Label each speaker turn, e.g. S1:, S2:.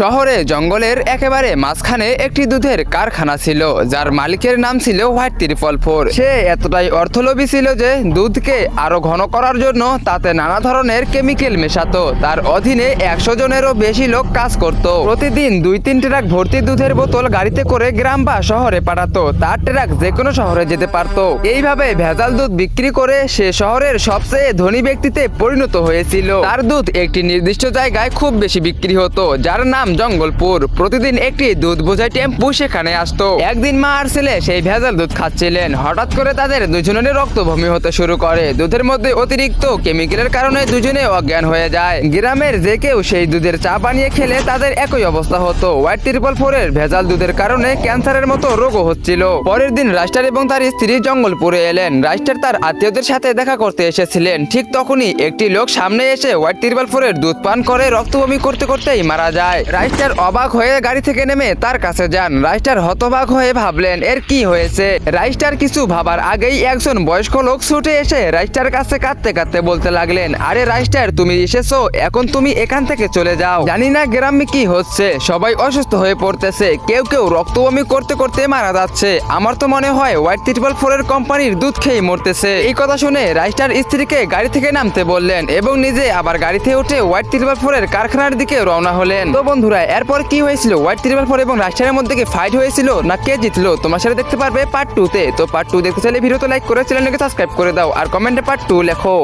S1: শহরে জঙ্গলের একেবারে মাঝখানে একটি দুধের কারখানা ছিল, যার মালিকের নাম ছিল হোয়াইট 344। সে এতটাই অর্থলোভী ছিল যে দুধকে আরো ঘন করার জন্য তাতে নানা ধরনের কেমিক্যাল মেশাতো। তার অধীনে 100 জনেরও বেশি লোক কাজ করত। প্রতিদিন 2-3 ট্রাক ভর্তি দুধের বোতল গাড়িতে করে গ্রাম বা শহরে পাঠাতো। তার ট্রাক যে কোনো শহরে যেতে পারত। এইভাবে ভেজাল দুধ বিক্রি করে সে শহরের সবচেয়ে ধনী ব্যক্তিতে পরিণত হয়েছিল। তার দুধ একটি নির্দিষ্ট জায়গায় খুব বেশি বিক্রি হতো, যার নাম জঙ্গলপুর। প্রতিদিন একটি দুধ বোঝাই টেম্পু সেখানে আসতো। একদিন মা আর ছেলে সেই ভেজাল দুধ খাচ্ছিলেন। হঠাৎ করে তাদের দুজনের রক্ত বমি হতে শুরু করে। দুধের মধ্যে অতিরিক্ত কেমিক্যালের কারণে দুজনে অজ্ঞান হয়ে যায়। গ্রামের যে কেউ সেই দুধের চা বানিয়ে খেলে তাদের একই অবস্থা হতো। হোয়াইট 344 এর ভেজাল দুধের কারণে ক্যান্সারের মতো রোগও হচ্ছিল। পরের দিন রাইস্টার এবং তার স্ত্রী জঙ্গলপুরে এলেন। রাইস্টার তার আত্মীয়দের সাথে দেখা করতে এসেছিলেন। ঠিক তখনই একটি লোক সামনে এসে হোয়াইট 344 এর দুধ পান করে রক্ত বমি করতে করতেই মারা যায়। রাইস্টার অবাক হয়ে গাড়ি থেকে নেমে তার কাছে যান। রাইস্টার হতবাক হয়ে ভাবলেন এর কি হয়েছে। রাইস্টার কিছু ভাবার আগেই একজন বয়স্ক লোক ছুটে এসে রাইস্টার কাছে কাঁদতে কাঁদতে বলতে লাগলেন, আরে রাইস্টার, তুমি এসেছো, এখন তুমি এখান থেকে চলে যাও। জানি না গ্রামে কি হচ্ছে, সবাই অসুস্থ হয়ে পড়তেছে, কেউ কেউ রক্ত বমি করতে করতে মারা যাচ্ছে। আমার তো মনে হয় হোয়াইট 344 এর কোম্পানির দুধ খেয়ে মরতেছে। এই কথা শুনে রাইস্টার স্ত্রীকে গাড়ি থেকে নামতে বললেন এবং নিজে আবার গাড়িতে উঠে হোয়াইট 344 এর কারখানার দিকে রওনা হলেন। তো বন্ধুরা, এরপর কি হয়েছিল? হোয়াইট 344 এবং রাইস্টারের মধ্যে কি ফাইট হয়েছিল না কে জিতলো, তোমার সাথে দেখতে পারবে পার্ট 2 তে। তো পার্ট 2 দেখতে চাইলে ভিডিওতে লাইক করে চ্যানেলটাকে সাবস্ক্রাইব করে দাও আর কমেন্টে পার্ট 2 লেখো।